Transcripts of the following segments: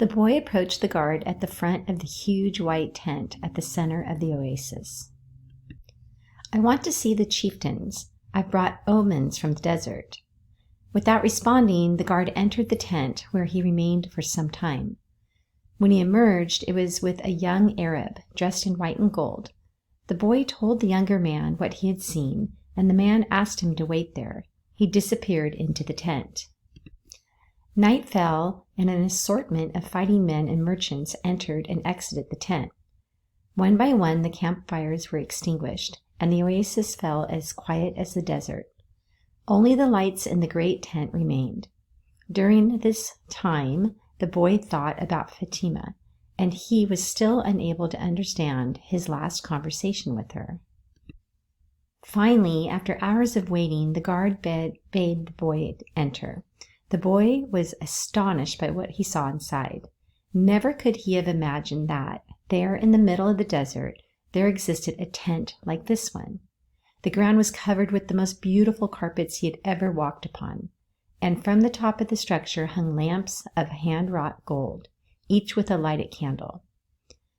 The boy approached the guard at the front of the huge white tent at the center of the oasis. "I want to see the chieftains. I've brought omens from the desert." Without responding, the guard entered the tent, where he remained for some time. When he emerged, it was with a young Arab, dressed in white and gold. The boy told the younger man what he had seen, and the man asked him to wait there. He disappeared into the tent. Night fell, and an assortment of fighting men and merchants entered and exited the tent. One by one, the campfires were extinguished, and the oasis fell as quiet as the desert. Only the lights in the great tent remained. During this time, the boy thought about Fatima, and he was still unable to understand his last conversation with her. Finally, after hours of waiting, the guard bade the boy enter. The boy was astonished by what he saw inside. Never could he have imagined that, there in the middle of the desert, there existed a tent like this one. The ground was covered with the most beautiful carpets he had ever walked upon, and from the top of the structure hung lamps of hand-wrought gold, each with a lighted candle.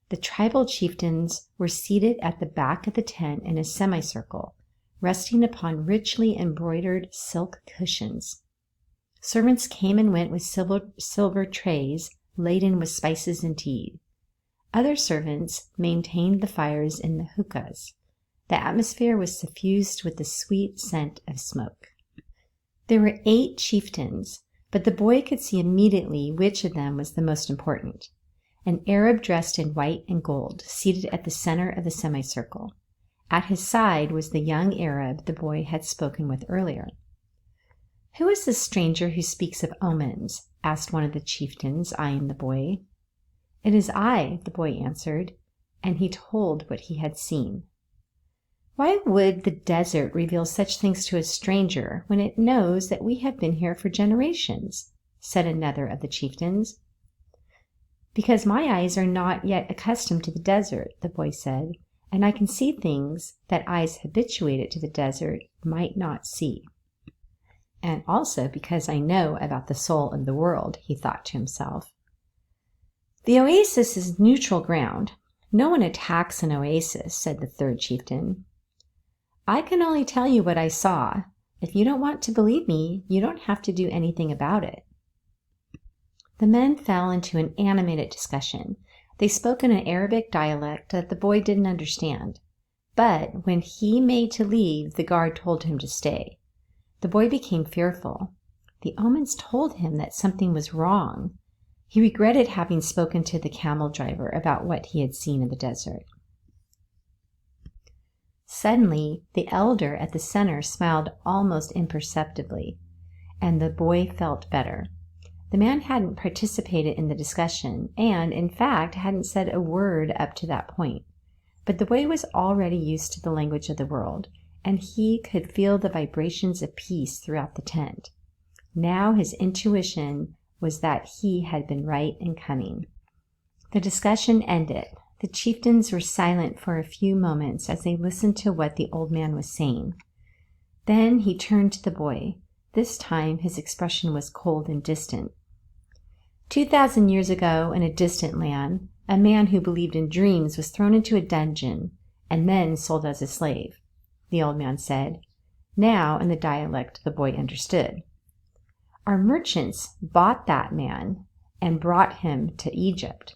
The tribal chieftains were seated at the back of the tent in a semicircle, resting upon richly embroidered silk cushions. Servants came and went with silver trays laden with spices and tea. Other servants maintained the fires in the hookahs. The atmosphere was suffused with the sweet scent of smoke. There were 8 chieftains, but the boy could see immediately which of them was the most important. An Arab dressed in white and gold, seated at the center of the semicircle. At his side was the young Arab the boy had spoken with earlier. "Who is this stranger who speaks of omens?" asked one of the chieftains, eyeing the boy. "It is I," the boy answered, and he told what he had seen. "Why would the desert reveal such things to a stranger when it knows that we have been here for generations?" said another of the chieftains. "Because my eyes are not yet accustomed to the desert," the boy said, "and I can see things that eyes habituated to the desert might not see. And also because I know about the soul of the world," he thought to himself. "The oasis is neutral ground. No one attacks an oasis," said the third chieftain. "I can only tell you what I saw. If you don't want to believe me, you don't have to do anything about it." The men fell into an animated discussion. They spoke in an Arabic dialect that the boy didn't understand. But when he made to leave, the guard told him to stay. The boy became fearful. The omens told him that something was wrong. He regretted having spoken to the camel driver about what he had seen in the desert. Suddenly, the elder at the center smiled almost imperceptibly, and the boy felt better. The man hadn't participated in the discussion, and, in fact, hadn't said a word up to that point. But the boy was already used to the language of the world, and he could feel the vibrations of peace throughout the tent. Now his intuition was that he had been right in coming. The discussion ended. The chieftains were silent for a few moments as they listened to what the old man was saying. Then he turned to the boy. This time his expression was cold and distant. 2,000 years ago, in a distant land, a man who believed in dreams was thrown into a dungeon and then sold as a slave, the old man said. Now, in the dialect the boy understood. Our merchants bought that man and brought him to Egypt.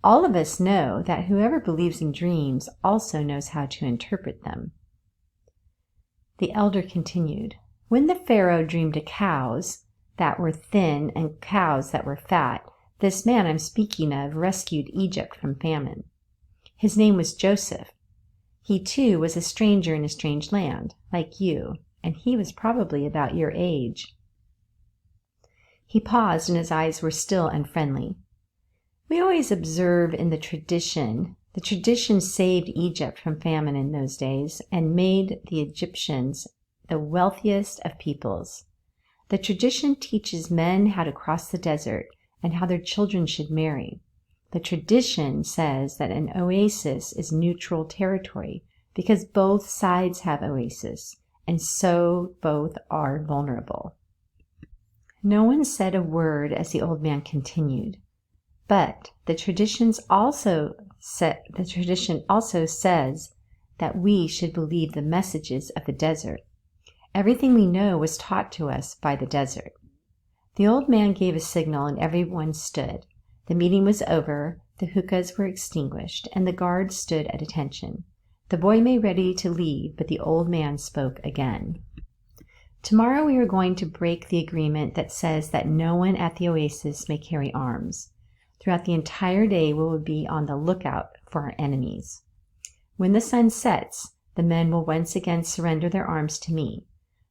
All of us know that whoever believes in dreams also knows how to interpret them. The elder continued, "When the Pharaoh dreamed of cows that were thin and cows that were fat, this man I'm speaking of rescued Egypt from famine. His name was Joseph. He too was a stranger in a strange land, like you, and he was probably about your age." He paused, and his eyes were still unfriendly. "We always observe in the tradition. The tradition saved Egypt from famine in those days and made the Egyptians the wealthiest of peoples. The tradition teaches men how to cross the desert and how their children should marry. The tradition says that an oasis is neutral territory because both sides have oasis, and so both are vulnerable." No one said a word as the old man continued. But the tradition also says that we should believe the messages of the desert. Everything we know was taught to us by the desert. The old man gave a signal and everyone stood. The meeting was over, the hookahs were extinguished, and the guards stood at attention. The boy made ready to leave, but the old man spoke again. Tomorrow we are going to break the agreement that says that no one at the oasis may carry arms. Throughout the entire day we will be on the lookout for our enemies. When the sun sets, the men will once again surrender their arms to me.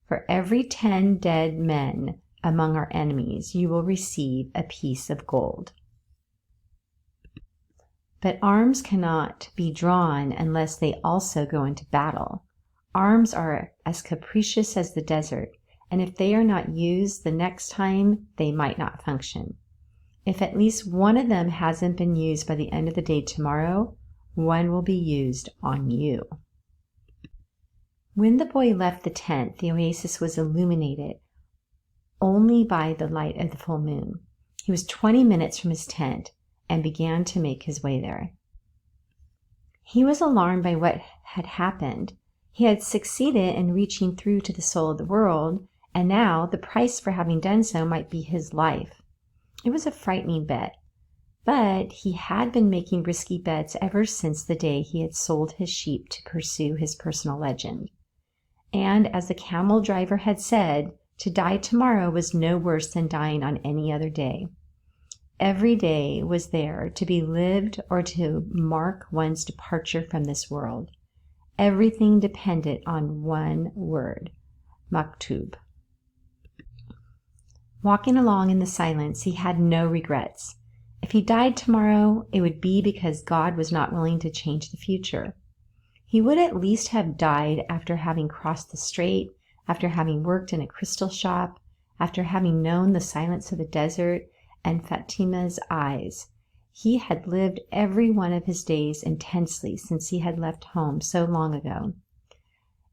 For every 10 dead men among our enemies, you will receive a piece of gold. But arms cannot be drawn unless they also go into battle. Arms are as capricious as the desert, and if they are not used the next time, they might not function. If at least one of them hasn't been used by the end of the day tomorrow, one will be used on you. When the boy left the tent, the oasis was illuminated only by the light of the full moon. He was 20 minutes from his tent and began to make his way there. He was alarmed by what had happened. He had succeeded in reaching through to the soul of the world, and now the price for having done so might be his life. It was a frightening bet, but he had been making risky bets ever since the day he had sold his sheep to pursue his personal legend. And as the camel driver had said, to die tomorrow was no worse than dying on any other day. Every day was there to be lived or to mark one's departure from this world. Everything depended on one word, maktub. Walking along in the silence, he had no regrets. If he died tomorrow, it would be because God was not willing to change the future. He would at least have died after having crossed the strait, after having worked in a crystal shop, after having known the silence of the desert and Fatima's eyes. He had lived every one of his days intensely since he had left home so long ago.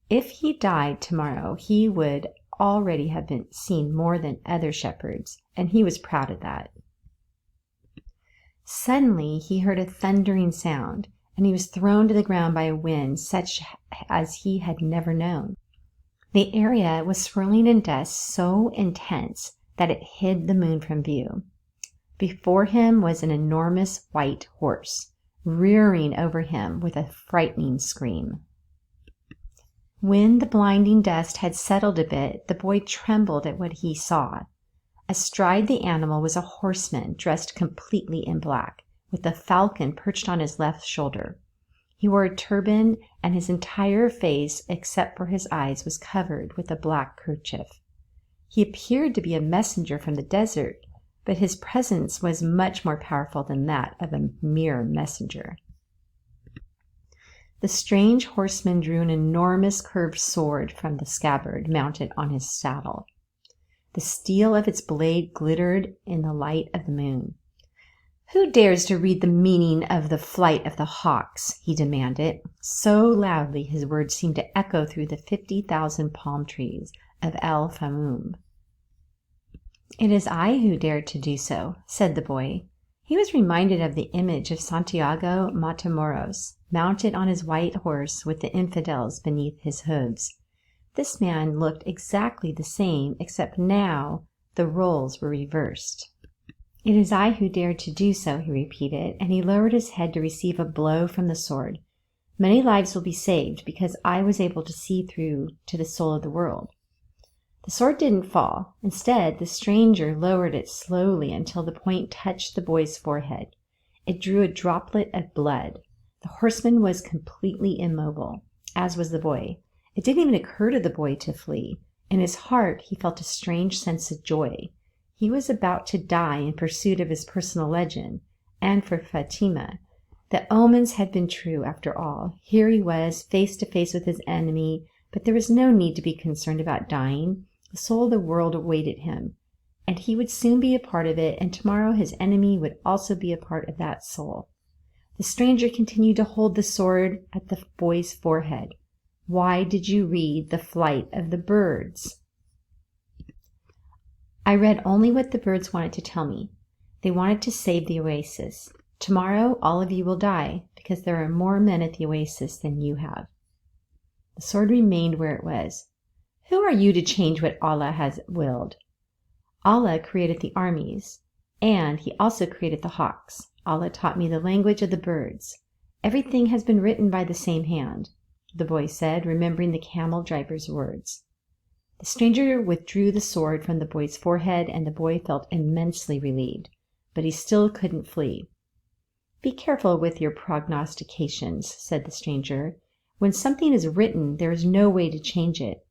If he died tomorrow, he would already have seen more than other shepherds, and he was proud of that. Suddenly he heard a thundering sound, and he was thrown to the ground by a wind such as he had never known. The area was swirling in dust so intense that it hid the moon from view. Before him was an enormous white horse, rearing over him with a frightening scream. When the blinding dust had settled a bit, the boy trembled at what he saw. Astride the animal was a horseman dressed completely in black, with a falcon perched on his left shoulder. He wore a turban, and his entire face, except for his eyes, was covered with a black kerchief. He appeared to be a messenger from the desert, but his presence was much more powerful than that of a mere messenger. The strange horseman drew an enormous curved sword from the scabbard mounted on his saddle. The steel of its blade glittered in the light of the moon. "Who dares to read the meaning of the flight of the hawks?" he demanded. So loudly his words seemed to echo through the 50,000 palm trees of El Fayoum. "It is I who dared to do so," said the boy. He was reminded of the image of Santiago Matamoros, mounted on his white horse with the infidels beneath his hooves. This man looked exactly the same, except now the roles were reversed. "It is I who dared to do so," he repeated, and he lowered his head to receive a blow from the sword. "Many lives will be saved because I was able to see through to the soul of the world." The sword didn't fall. Instead, the stranger lowered it slowly until the point touched the boy's forehead. It drew a droplet of blood. The horseman was completely immobile, as was the boy. It didn't even occur to the boy to flee. In his heart, he felt a strange sense of joy. He was about to die in pursuit of his personal legend, and for Fatima. The omens had been true after all. Here he was, face to face with his enemy, but there was no need to be concerned about dying. The soul of the world awaited him, and he would soon be a part of it, and tomorrow his enemy would also be a part of that soul. The stranger continued to hold the sword at the boy's forehead. "Why did you read the flight of the birds?" "I read only what the birds wanted to tell me. They wanted to save the oasis. Tomorrow, all of you will die, because there are more men at the oasis than you have. The sword remained where it was. Who are you to change what Allah has willed? Allah created the armies, and He also created the hawks. Allah taught me the language of the birds. Everything has been written by the same hand, the boy said, remembering the camel driver's words. The stranger withdrew the sword from the boy's forehead, and the boy felt immensely relieved, but he still couldn't flee. Be careful with your prognostications, said the stranger. When something is written, there is no way to change it.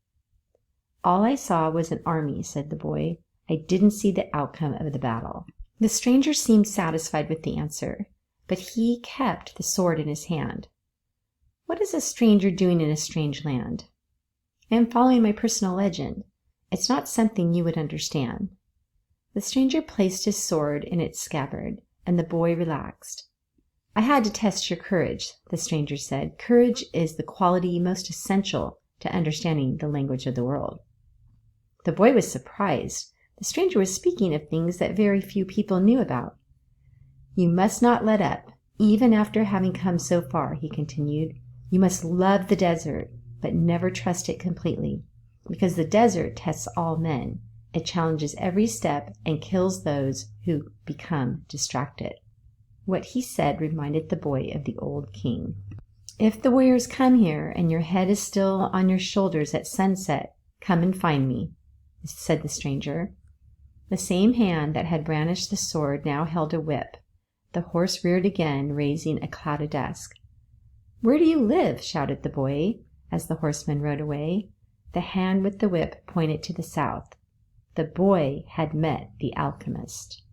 All I saw was an army, said the boy. I didn't see the outcome of the battle. The stranger seemed satisfied with the answer, but he kept the sword in his hand. What is a stranger doing in a strange land? I am following my personal legend. It's not something you would understand. The stranger placed his sword in its scabbard, and the boy relaxed. I had to test your courage, the stranger said. Courage is the quality most essential to understanding the language of the world. The boy was surprised. The stranger was speaking of things that very few people knew about. You must not let up, even after having come so far, he continued. You must love the desert, but never trust it completely, because the desert tests all men. It challenges every step and kills those who become distracted. What he said reminded the boy of the old king. If the warriors come here and your head is still on your shoulders at sunset, come and find me, said the stranger. The same hand that had brandished the sword now held a whip. The horse reared again, raising a cloud of dust. Where do you live? Shouted the boy as the horseman rode away. The hand with the whip pointed to the south. The boy had met the alchemist.